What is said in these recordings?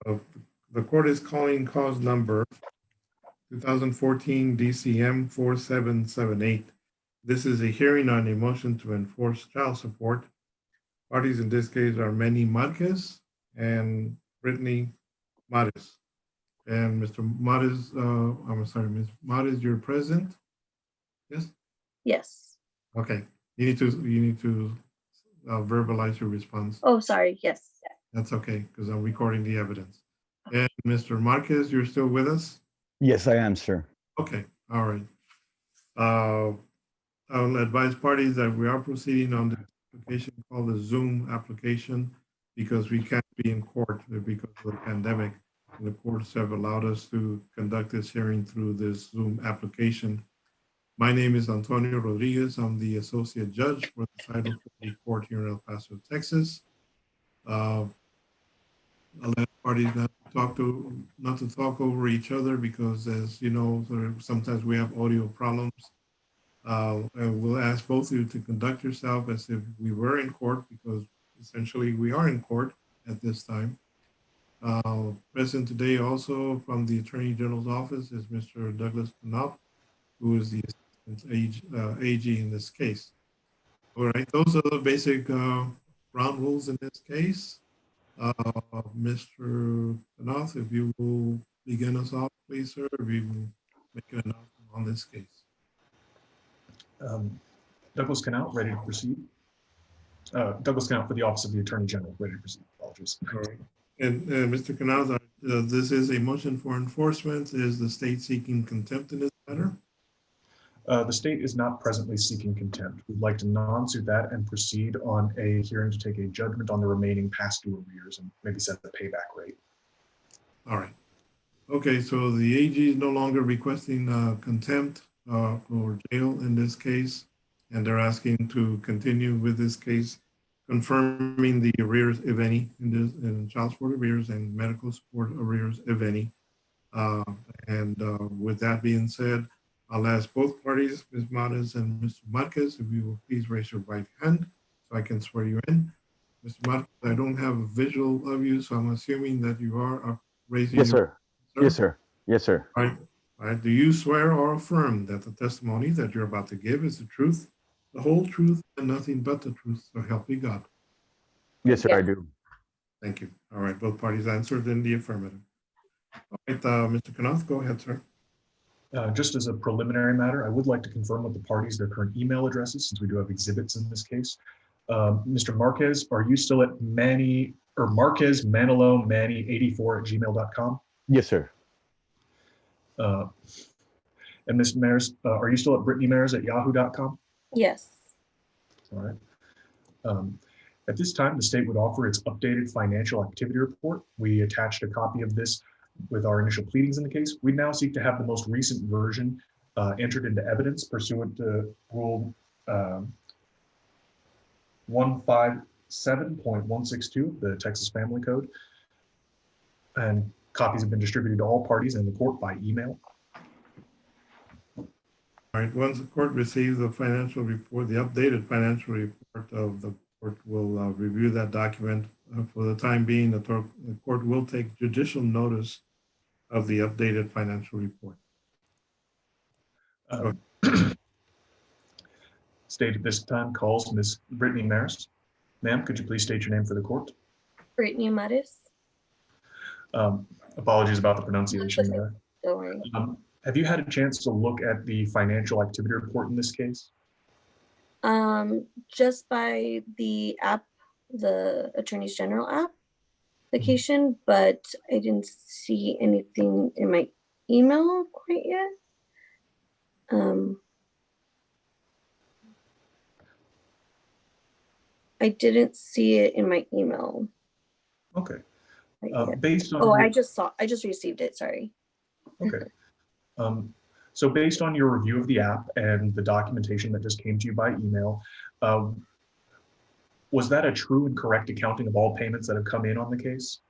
Uh, The court is calling cause number 2014 DCM 4778. This is a hearing on a motion to enforce child support. Parties in this case are Manny Marquez and Brittany Mares. And Mr. Mares, I'm sorry, Ms. Mares, you're present? Yes? Yes. Okay. You need to verbalize your response. Oh, sorry. Yes. That's okay, because I'm recording the evidence. And Mr. Marquez, you're still with us? Yes, I am, sir. Okay, all right. I'll advise parties that we are proceeding on the application called the Zoom application because we can't be in court because of the pandemic. And the courts have allowed us to conduct this hearing through this Zoom application. My name is Antonio Rodriguez. I'm the associate judge for the Title 40 Court here in El Paso, Texas. I'll let parties not to talk over each other because, as you know, sometimes we have audio problems. And we'll ask both of you to conduct yourself as if we were in court, because essentially we are in court at this time. Present today also from the Attorney General's office is Mr. Douglas Knopf, who is the assistant AG in this case. All right, those are the basic ground rules in this case. Mr. Knopf, if you will begin us off, please, sir, if you will make an announcement on this case. Douglas Canal, ready to proceed. Douglas Canal for the Office of the Attorney General, ready to proceed. Apologies. All right. And Mr. Canals, this is a motion for enforcement. Is the state seeking contempt in this matter? The state is not presently seeking contempt. We'd like to non-suit that and proceed on a hearing to take a judgment on the remaining past due arrears and maybe set the payback rate. All right. Okay, so the AG is no longer requesting contempt or jail in this case, and they're asking to continue with this case, confirming the arrears, if any, in child support arrears and medical support arrears, if any. With that being said, I'll ask both parties, Ms. Mares and Mr. Marquez, if you will please raise your right hand so I can swear you in. Mr. Marquez, I don't have a visual of you, so I'm assuming that you are raising Yes, your sir. Yes, sir. Yes, sir. All right. All right. Do you swear or affirm that the testimony that you're about to give is the truth, the whole truth, and nothing but the truth, so help me God? Yes, sir, Yes. I do. Thank you. All right. Both parties answered in the affirmative. All right. Mr. Knopf, go ahead, sir. Just as a preliminary matter, I would like to confirm with the parties their current email addresses, since we do have exhibits in this case. Mr. Marquez, are you still at Marquez Manilo Manny84@gmail.com? Yes, sir. And Ms. Mares, are you still at Brittany Mares at yahoo.com? Yes. All right. At this time, the state would offer its updated financial activity report. We attached a copy of this with our initial pleadings in the case. We now seek to have the most recent version entered into evidence pursuant to Rule 157.162 of the Texas Family Code. And copies have been distributed to all parties in the court by email. All right. Once the court receives the financial report, the updated financial report of the court will review that document. For the time being, the court will take judicial notice of the updated financial report. State at this time calls Ms. Brittany Mares. Ma'am, could you please state your name for the court? Brittany Mares. Apologies about the pronunciation there. Don't worry. Have you had a chance to look at the financial activity report in this case? Just by the app, the Attorney General application, but I didn't see anything in my email quite yet. I didn't see it in my email. Okay. Quite Based on yet. Oh, I just received it. Sorry. Okay. So based on your review of the app and the documentation that just came to you by email, was that a true and correct accounting of all payments that have come in on the case?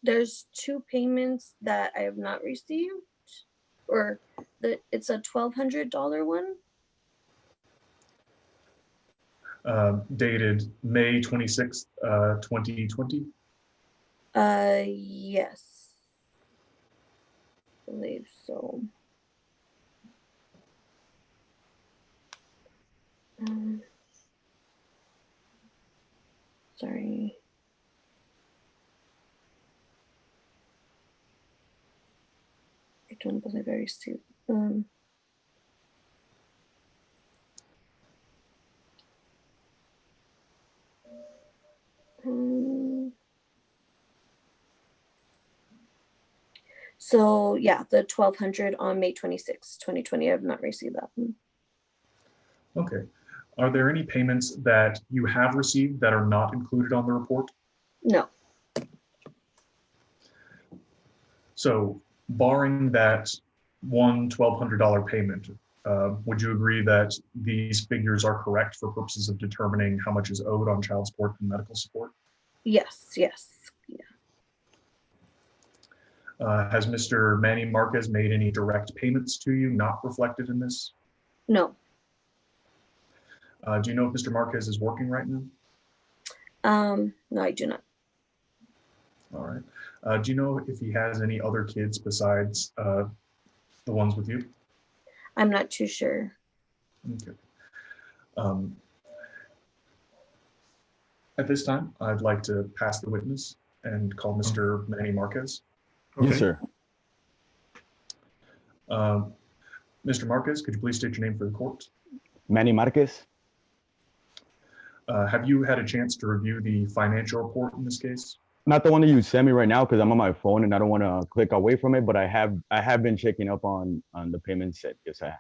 There's 2 payments that I have not received, or it's a $1,200 one. Dated May 26th, 2020. Yes. I believe so. Sorry. I don't believe I received them. So yeah, the 1200 on May 26, 2020. I have not received that one. Okay. Are there any payments that you have received that are not included on the report? No. So barring that one $1,200 payment, would you agree that these figures are correct for purposes of determining how much is owed on child support and medical support? Yes, yes. Yeah. Has Mr. Manny Marquez made any direct payments to you not reflected in this? No. Do you know if Mr. Marquez is working right now? No, I do not. All right. Do you know if he has any other kids besides the ones with you? I'm not too sure. Okay. At this time, I'd like to pass the witness and call Mr. Manny Marquez. Okay. Yes, sir. Mr. Marquez, could you please state your name for the court? Manny Marquez? Have you had a chance to review the financial report in this case? Not the one that you sent me right now because I'm on my phone and I don't want to click away from it, but I have been checking up on the payment set. Yes, I have.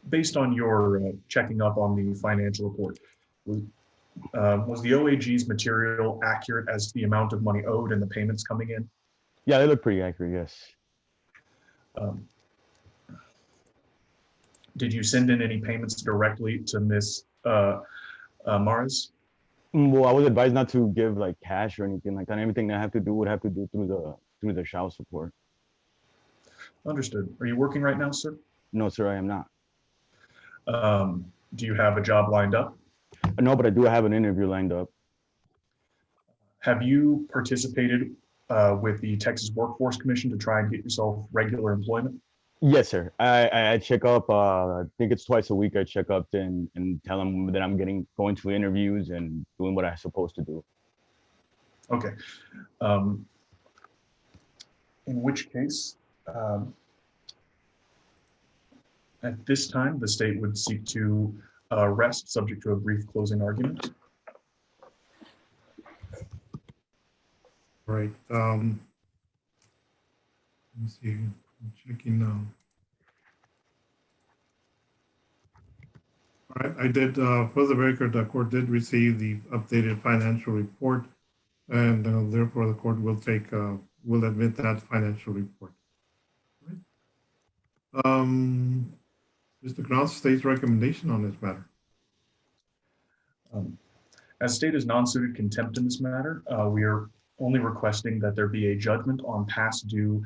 Based on your checking up on the financial report, was the OAG's material accurate as to the amount of money owed and the payments coming in? Yeah, they look pretty accurate, yes. Did you send in any payments directly to Ms. Mars? Well, I was advised not to give like cash or anything like that. Everything that I have to do would have to do through the child support. Understood. Are you working right now, sir? No, sir, I am not. Do you have a job lined up? No, but I do have an interview lined up. Have you participated with the Texas Workforce Commission to try and get yourself regular employment? Yes, sir. I check up. I think it's twice a week. I check up and tell them that I'm going to interviews and doing what I'm supposed to do. Okay. In which case, at this time, the state would seek to rest subject to a brief closing argument. Right. Let me see. I'm checking now. All right. I did, for the record, the court did receive the updated financial report, and therefore the court will will admit that financial report. All right. Mr. Knauss, state's recommendation on this matter. As state is non-suited contempt in this matter, we are only requesting that there be a judgment on past due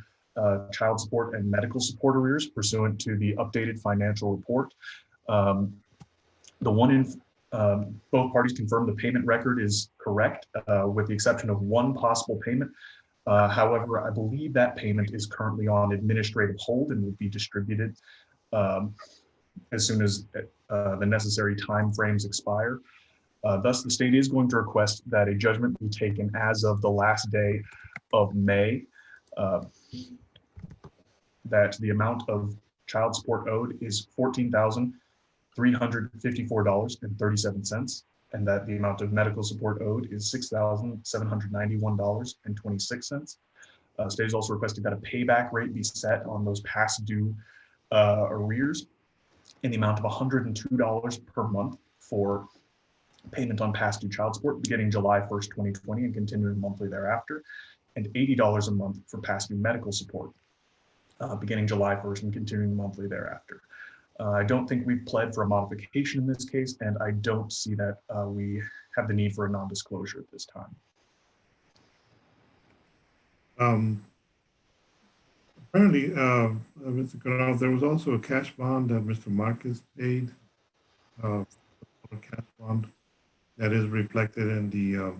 child support and medical support arrears pursuant to the updated financial report. The one in both parties confirm the payment record is correct, with the exception of one possible payment. However, I believe that payment is currently on administrative hold and will be distributed as soon as the necessary timeframes expire. Thus, the state is going to request that a judgment be taken as of the last day of May, that the amount of child support owed is $14,354.37, and that the amount of medical support owed is $6,791.26. State is also requesting that a payback rate be set on those past due arrears in the amount of $102 per month for payment on past due child support beginning July 1st, 2020 and continuing monthly thereafter, and $80 a month for past due medical support beginning July 1st and continuing monthly thereafter. I don't think we've pled for a modification in this case, and I don't see that we have the need for a non-disclosure at this time. Apparently, Mr. Corral, there was also a cash bond that Mr. Marquez paid, a cash bond that is reflected in the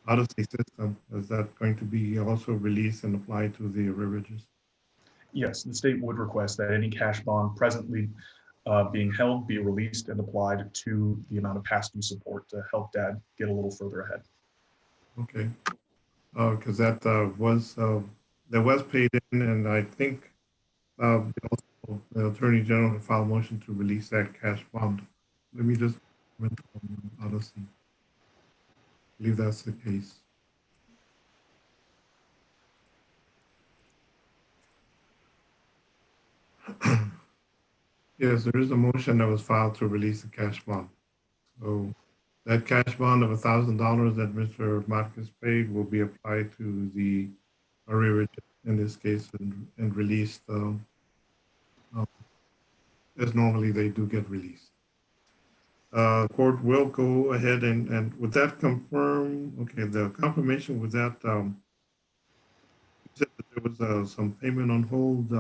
Odyssey system, is that going to be also released and applied to the arrearages? Yes, the state would request that any cash bond presently being held be released and applied to the amount of past due support to help dad get a little further ahead. Okay. Because that was paid in, and I think also the Attorney General filed a motion to release that cash bond. Let me just comment on Odyssey. I believe that's the case. Yes, there is a motion that was filed to release the cash bond. So that cash bond of $1,000 that Mr. Marquez paid will be applied to the arrearage in this case and released as normally they do get released. Court will go ahead and with that confirm, okay, the confirmation with that, you said that there was some payment on hold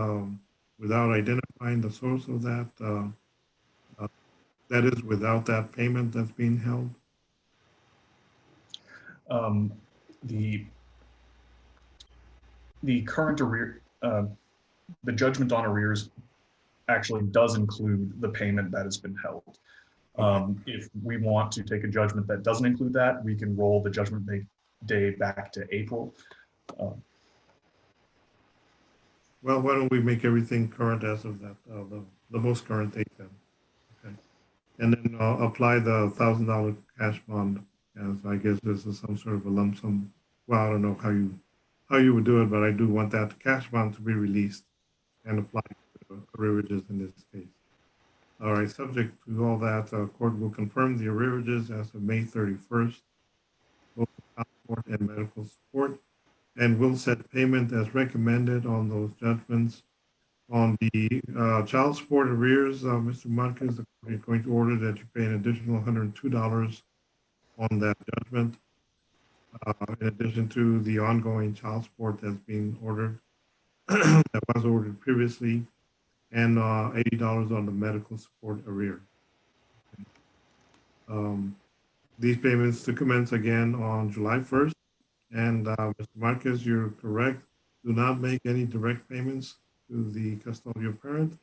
without identifying the source of that. That is without that payment that's being held. The current arrear, the judgment on arrears actually does include the payment that has been held. If we want to take a judgment that doesn't include that, we can roll the judgment day back to April. Well, why don't we make everything current as of that, the most current date then? Okay. And then apply the $1,000 cash bond as I guess this is some sort of a lump sum. Well, I don't know how you would do it, but I do want that cash bond to be released and applied to arrearages in this case. All right, subject to all that, court will confirm the arrearages as of May 31st, both child support and medical support, and will set payment as recommended on those judgments. On the child support arrears, Mr. Marquez, the court is going to order that you pay an additional $102 on that judgment, in addition to the ongoing child support that's being ordered, that was ordered previously, and $80 on the medical support arrear. These payments to commence again on July 1st. And Mr. Marquez, you're correct. Do not make any direct payments to the custodial parent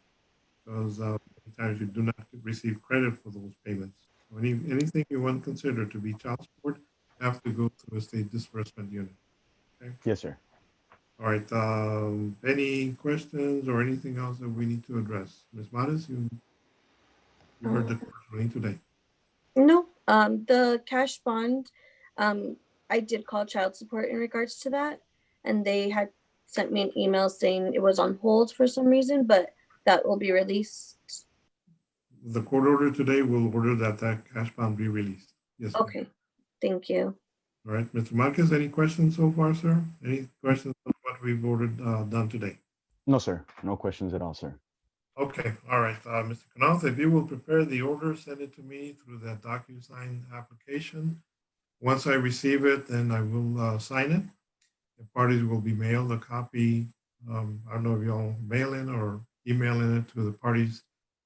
because many times you do not receive credit for those payments. So anything you want to consider to be child support have to go through a state disbursement unit. Okay. Yes, sir. All right. Any questions or anything else that we need to address? Ms. Maris, you heard the question today. No, the cash bond, I did call child support in regards to that, and they had sent me an email saying it was on hold for some reason, but that will be released. The court order today will order that cash bond be released. Yes. Ma'am. Okay, thank you. All right, Mr. Marquez, any questions so far, sir? Any questions on what we've ordered done today? No, sir. No questions at all, sir. Okay, all right, Mr. Canals, if you will prepare the order, send it to me through that DocuSign application. Once I receive it, then I will sign it. The parties will be mailed a copy. I don't know if y'all mail in or email in it to the parties,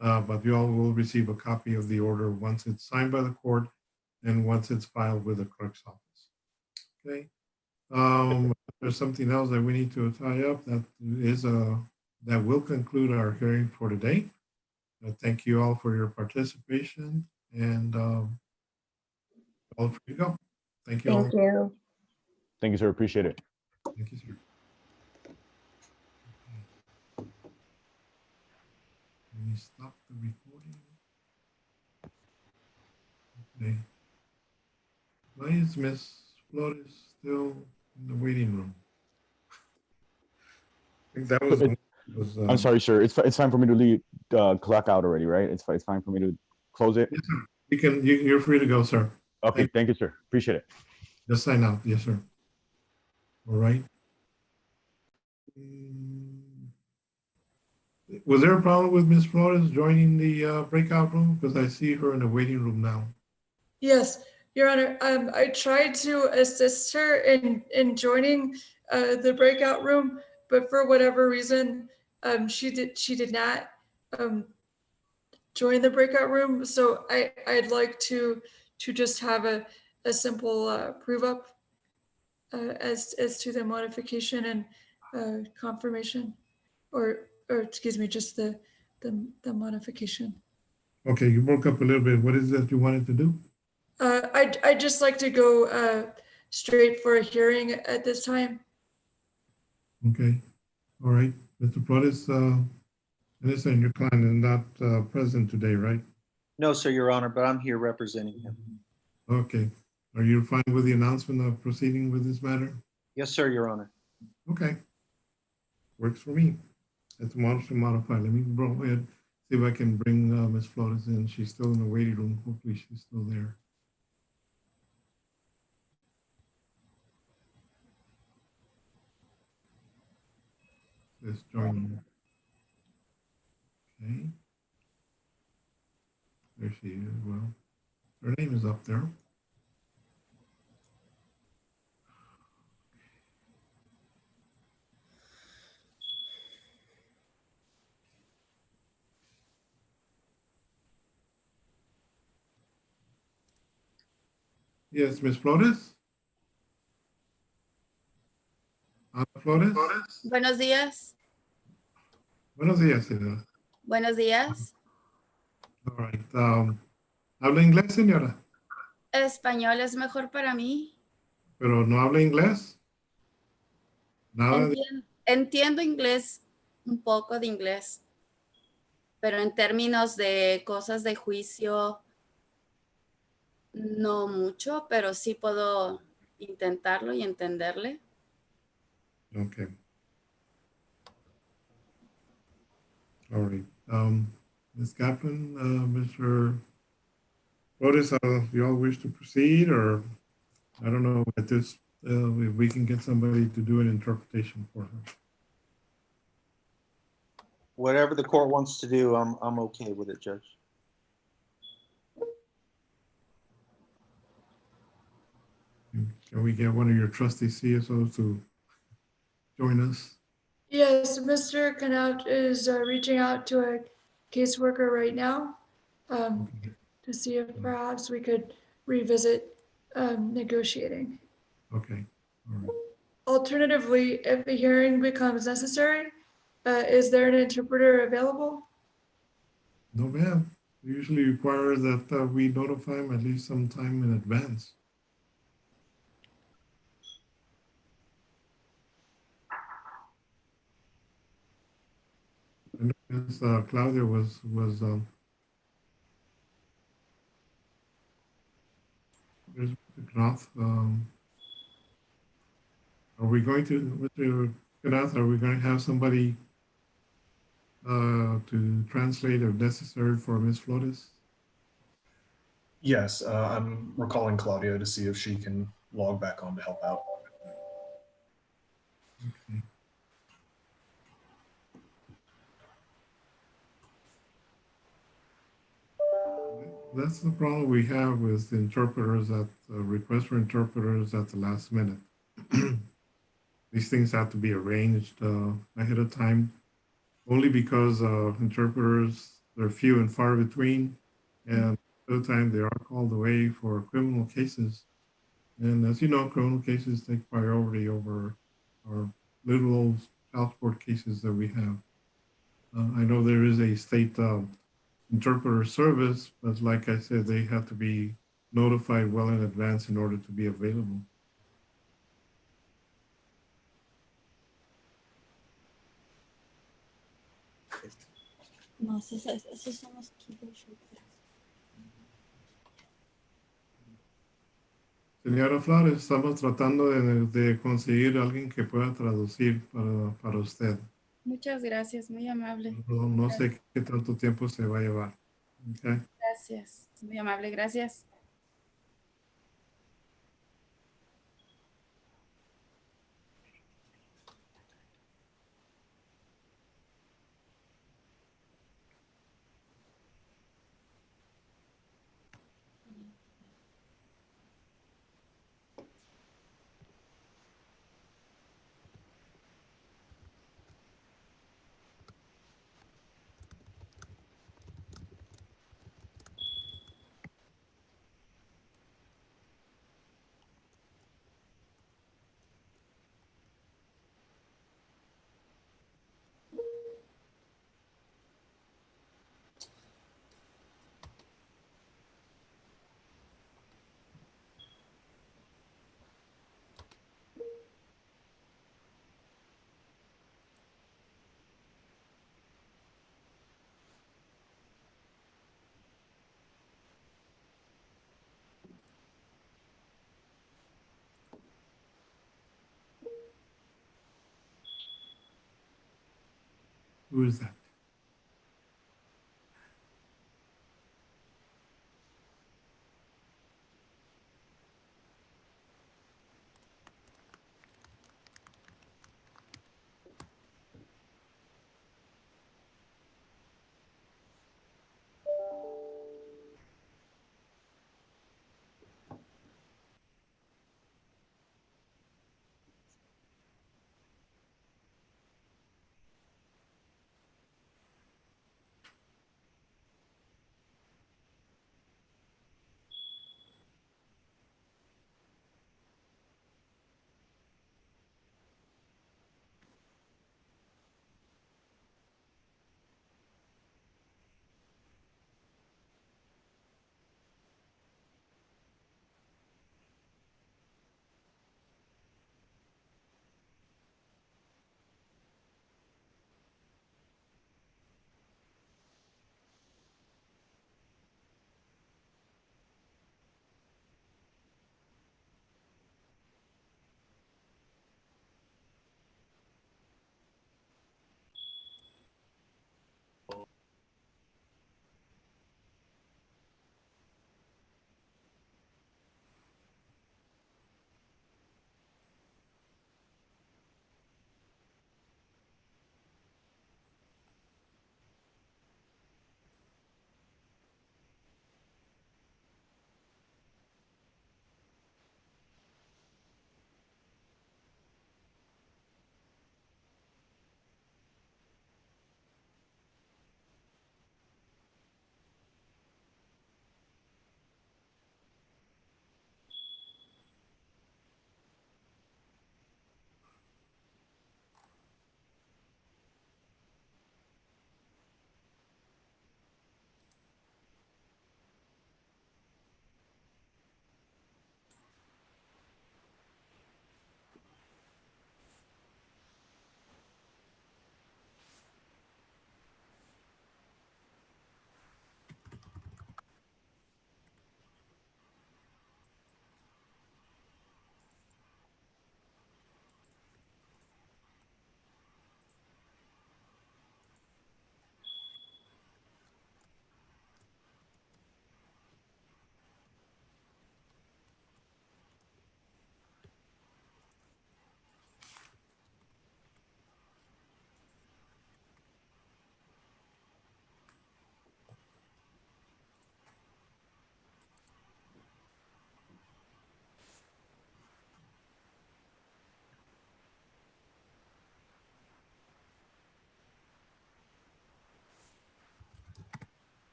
but you all will receive a copy of the order once it's signed by the court and once it's filed with the clerk's office. Okay. There's something else that we need to tie up. That will conclude our hearing for today. Thank you all for your participation and all free to go. Thank you all. Thank you. Thank you, sir. Appreciate it. Thank you, sir. Okay. Let me stop the recording. Okay. Why is Miss Flores still in the waiting room? I think that was. I'm sorry, sir. It's time for me to leave, clock out already, right? It's fine for me to close it. Yes, sir. You're free to go, sir. Okay, thank you, sir. Appreciate it. Just sign out. Yes, sir. All right. Was there a problem with Ms. Flores joining the breakout room? Because I see her in the waiting room now. Yes, Your Honor. I tried to assist her in joining the breakout room, but for whatever reason, she did not join the breakout room. So I'd like to just have a simple prove up as to the modification and confirmation, or excuse me, just the modification. Okay, you broke up a little bit. What is that you wanted to do? I'd just like to go straight for a hearing at this time. Okay, all right. Mr. Flores, listen, your client is not present today, right? No, sir, Your Honor, but I'm here representing him. Okay. Are you fine with the announcement of proceeding with this matter? Yes, sir, Your Honor. Okay. Works for me. It's modify. Let me go ahead, see if I can bring Ms. Flores in. She's still in the waiting room. Hopefully she's still there. Let's join her. Okay. There she is. Well, her name is up there. Yes, Ms. Flores? Ana Flores? Buenos días. Buenos días, señora. Buenos días. All right. ¿Habla inglés, señora? Español es mejor para mí. ¿Pero no habla inglés? Nada de... Entiendo inglés, un poco de inglés, pero en términos de cosas de juicio, no mucho, pero sí puedo intentarlo y entenderle. Okay. All right. Ms. Kaplan, Mr. Flores, you all wish to proceed, or I don't know at this, if we can get somebody to do an interpretation for her. Whatever the court wants to do, I'm okay with it, Judge. Can we get one of your trusty CSOs to join us? Yes, Mr. Knaut is reaching out to a caseworker right now to see if perhaps we could revisit negotiating. Okay. All right. Alternatively, if a hearing becomes necessary, is there an interpreter available? No, ma'am. We usually require that we notify them at least some time in advance. I know Ms. Claudia was there's Mr. Knopf. Are we going to, Mr. Knath, are we going to have somebody to translate if necessary for Ms. Flores? Yes, I'm recalling Claudia to see if she can log back on to help out. Okay. That's the problem we have with interpreters at request for interpreters at the last minute. These things have to be arranged ahead of time, only because interpreters, they're few and far between, and at the time they are called away for criminal cases. And as you know, criminal cases take priority over our little old child support cases that we have. I know there is a state interpreter service, but like I said, they have to be notified well in advance in order to be available. No, esos son los keyboard shortcuts. Señora Flores, estamos tratando de conseguir a alguien que pueda traducir para usted. Muchas gracias, muy amable. No sé qué tanto tiempo se va a llevar. Okay. Gracias, muy amable, gracias. Who is that?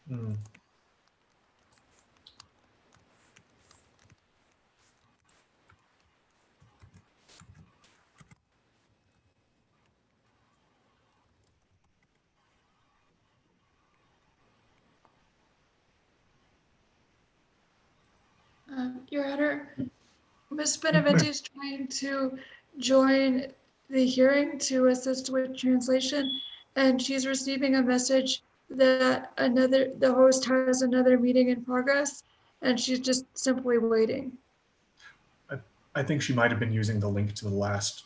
Hmm. Your Honor, Ms. Benavente is trying to join the hearing to assist with translation, and she's receiving a message that the host has another meeting in progress, and she's just simply waiting. I think she might have been using the link to the last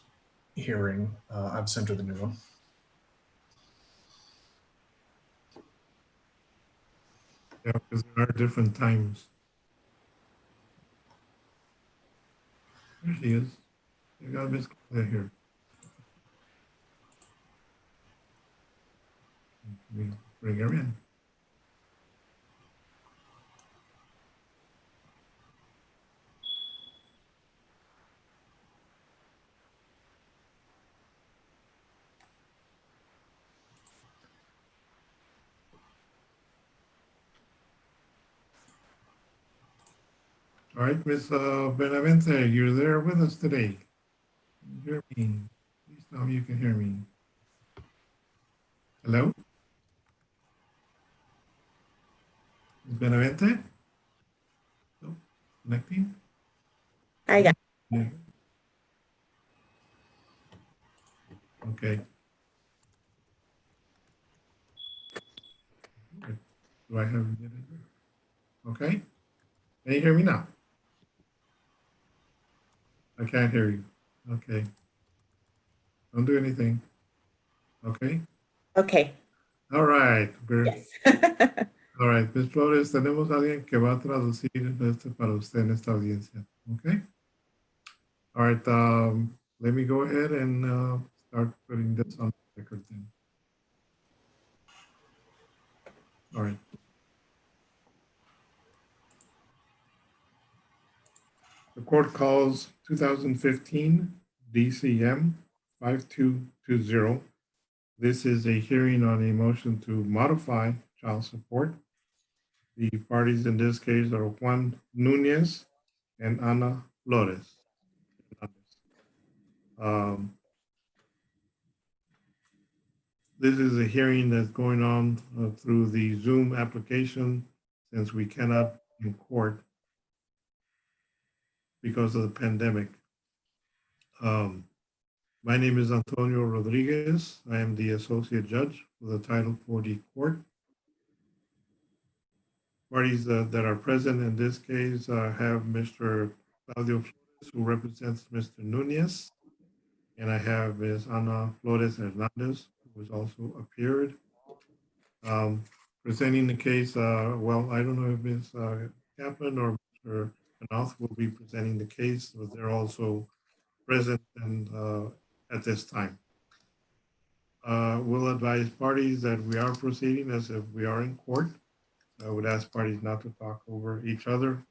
hearing. I've sent her the new one. Yeah, because there are different times. There she is. You got Miss Claudia here. We bring her in. All right, Miss Benavente, you're there with us today. Can you hear me? Please tell me you can hear me. Hello? Ms. Benavente? No? Connecting? I got Yeah. Okay. Do I have it? Okay. Can you hear me now? I can't hear you. Okay. Don't do anything. Okay. Okay. All right. Yes. All right. Ms. Flores, tenemos a alguien que va a traducir para usted en esta audiencia. Okay. All right. Let me go ahead and start putting this on the record then. All right. The court calls 2015 DCM 5220. This is a hearing on a motion to modify child support. The parties in this case are Juan Nunez and Ana Flores. This is a hearing that's going on through the Zoom application since we cannot be in court because of the pandemic. My name is Antonio Rodriguez. I am the associate judge for the Title 40 court. Parties that are present in this case have Mr. Claudio Flores, who represents Mr. Nunez, and I have Ms. Ana Flores Hernandez, who has also appeared. Presenting the case, well, I don't know if Ms. Kaplan or Mr. Knopf will be presenting the case, but they're also present and at this time. We'll advise parties that we are proceeding as if we are in court. I would ask parties not to talk over each other.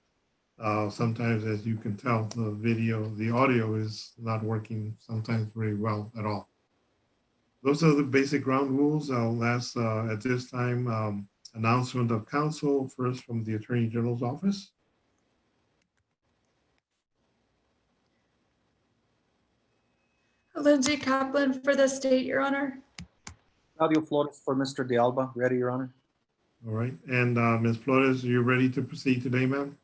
Sometimes, as you can tell, the audio is not working sometimes very well at all. Those are the basic ground rules. I'll ask at this time announcement of counsel, first from the Attorney General's office. Lindsay Kaplan for the state, Your Honor. Claudio Flores for Mr. De Alba. Ready, Your Honor. All right. And Ms. Flores, you ready to proceed today, ma'am?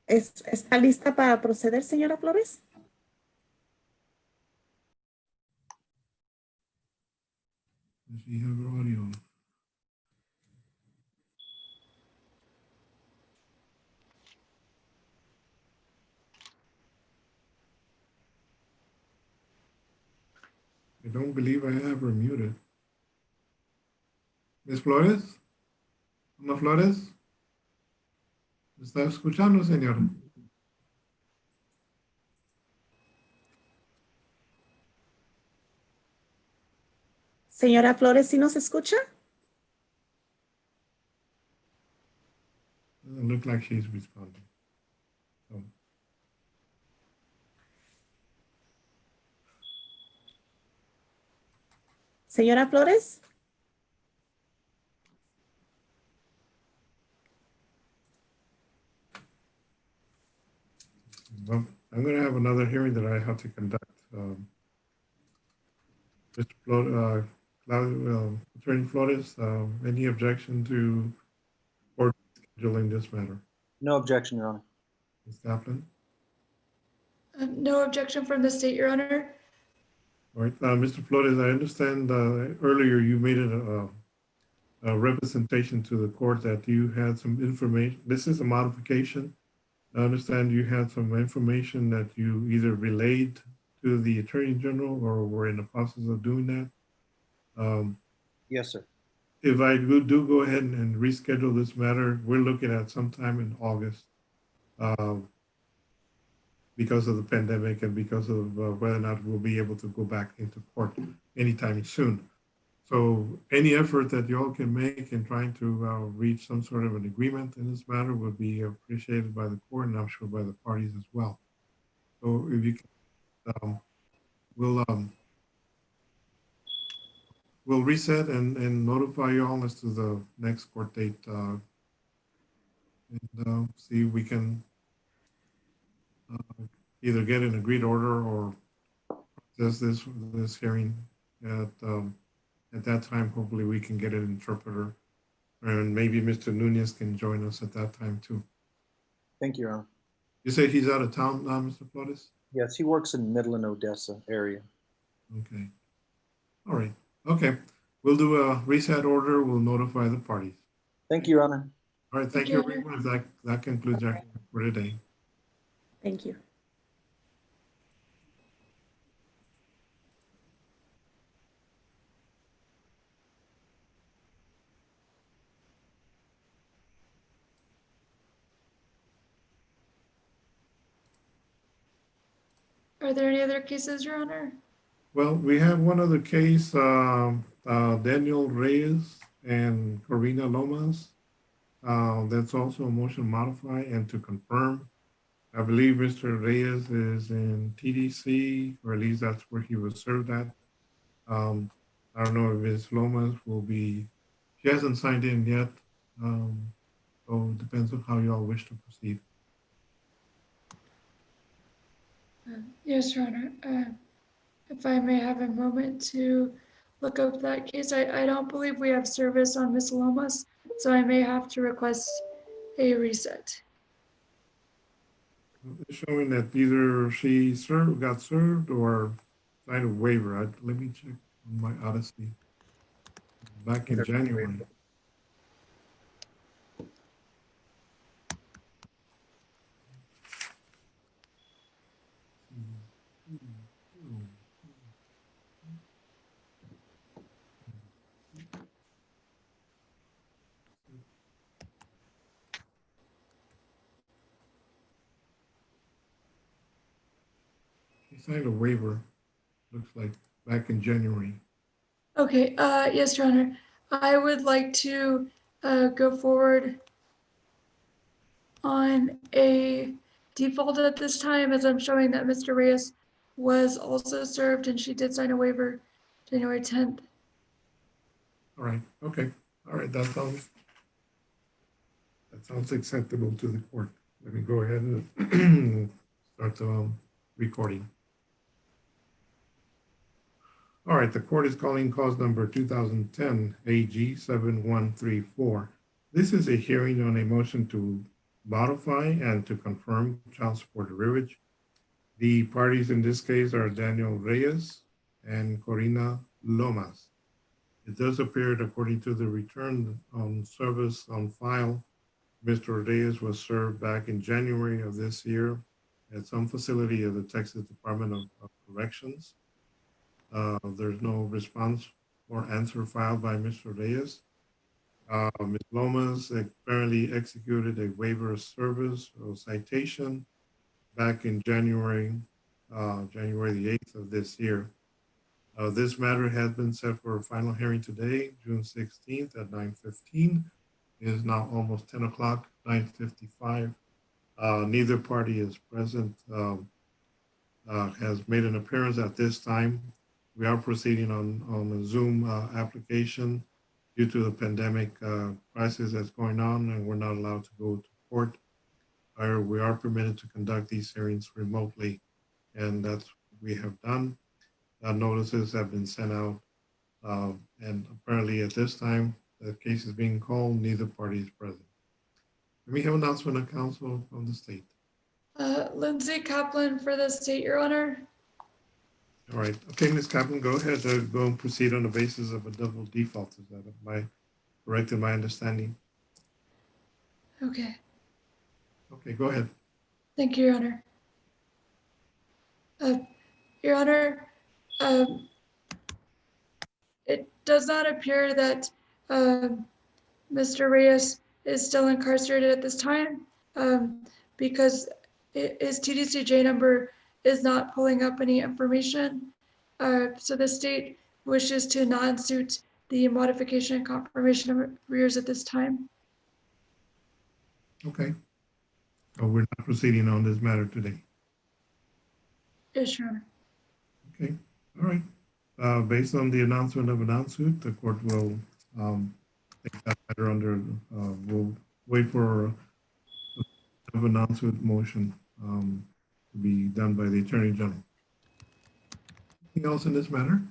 ¿Está lista para proceder, señora Flores? Does she have her audio? I don't believe I have her muted. Ms. Flores? Ana Flores? ¿Me está escuchando, señora? Señora Flores, ¿sí nos escucha? Doesn't look like she's responding. So, Señora Flores. well, I'm going to have another hearing that I have to conduct. Mr. Attorney Flores, any objection to court scheduling this matter? No objection, Your Honor. Ms. Kaplan? No objection from the state, Your Honor. All right, Mr. Flores, I understand earlier you made a representation to the court that you had some information. This is a modification. I understand you had some information that you either relayed to the Attorney General or were in the process of doing that. Yes, sir. If I do go ahead and reschedule this matter, we're looking at sometime in August because of the pandemic and because of whether or not we'll be able to go back into court anytime soon. So any effort that y'all can make in trying to reach some sort of an agreement in this matter would be appreciated by the court and I'm sure by the parties as well. So if you can, we'll reset and notify you all as to the next court date and see if we can either get an agreed order or process this hearing at that time. Hopefully we can get an interpreter and maybe Mr. Nunez can join us at that time too. Thank you, Your Honor. You say he's out of town now, Mr. Flores? Yes, he works in Midland, Odessa area. Okay. All right. Okay. We'll do a reset order. We'll notify the parties. Thank you, Your Honor. All right. Thank you very much. That concludes our hearing for today. Thank you. Are there any other cases, Your Honor? Well, we have one other case, Daniel Reyes and Corina Lomas. That's also a motion modify and to confirm. I believe Mr. Reyes is in TDC, or at least that's where he was served at. I don't know if Ms. Lomas will be, she hasn't signed in yet. So it depends on how you all wish to proceed. Yes, Your Honor. If I may have a moment to look up that case. I don't believe we have service on Ms. Lomas, so I may have to request a reset. It's showing that either she got served or signed a waiver. Let me check on my Odyssey. Back in January. She signed a waiver, looks like, back in January. Okay, yes, Your Honor. I would like to go forward on a default at this time, as I'm showing that Mr. Reyes was also served and she did sign a waiver January 10th. All right, okay. All right, that sounds acceptable to the court. Let me go ahead and start the recording. All right, the court is calling cause number 2010 AG 7134. This is a hearing on a motion to modify and to confirm child support arrearage. The parties in this case are Daniel Reyes and Corina Lomas. It does appear, according to the return on service on file, Mr. Reyes was served back in January of this year at some facility of the Texas Department of Corrections. There's no response or answer filed by Mr. Reyes. Ms. Lomas apparently executed a waiver of service or citation back in January the 8th of this year. This matter has been set for a final hearing today, June 16th at 9:15. It is now almost 10 o'clock, 9:55. Neither party is present, has made an appearance at this time. We are proceeding on a Zoom application due to the pandemic crisis that's going on, and we're not allowed to go to court. However, we are permitted to conduct these hearings remotely, and that's what we have done. Notices have been sent out, and apparently at this time, the case is being called, neither party is present. Let me have an announcement of counsel from the state. Lindsay Kaplan for the state, Your Honor. All right. Okay, Ms. Kaplan, go ahead. Go and proceed on the basis of a double default. Is that correct in my understanding? Okay, Okay, go ahead. thank you, Your Honor. Your Honor, it does not appear that Mr. Reyes is still incarcerated at this time because his TDCJ number is not pulling up any information. So the state wishes to non-suit the modification and confirmation of arrears at this time. Okay. So we're not proceeding on this matter today. Yes, Your Honor. Okay. All right. Based on the announcement of a non-suit, the court will take that matter under, we'll wait for a non-suit motion to be done by the Attorney General. Anything else in this matter?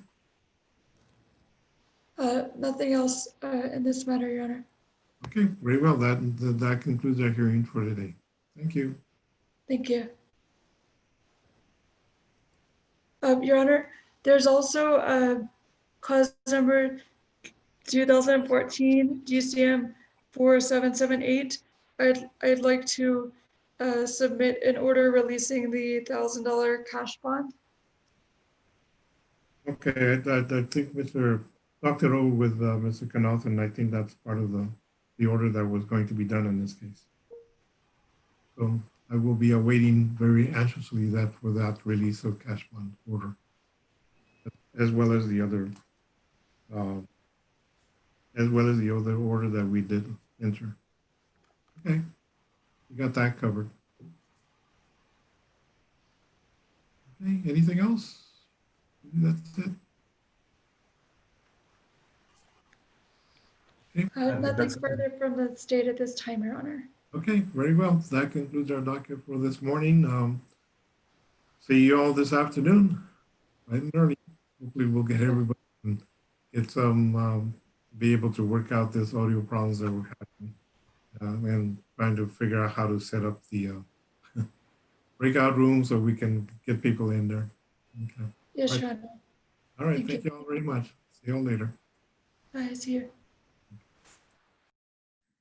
Nothing else in this matter, Your Honor. Okay, very well. That concludes our hearing for today. Thank you. Thank you. Your Honor, there's also cause number 2014 GCM 4778. I'd like to submit an order releasing the $1,000 cash bond. Okay, I think Mr. talked it over with Mr. Knauf, and I think that's part of the order that was going to be done in this case. So I will be awaiting very anxiously that for that release of cash bond order, as well as the other order that we did enter. Okay, we got that covered. Okay, anything else? That's it. Okay. Nothing further from the state at this time, Your Honor. Okay, very well. That concludes our docket for this morning. See you all this afternoon, bright and early. Hopefully we'll get everybody and get some, be able to work out this audio problems that we're having and trying to figure out how to set up the breakout room so we can get people in there. Okay. Yes, Right. Your Honor. All right, Thank thank you. you all very much. See you all later. Bye, see you.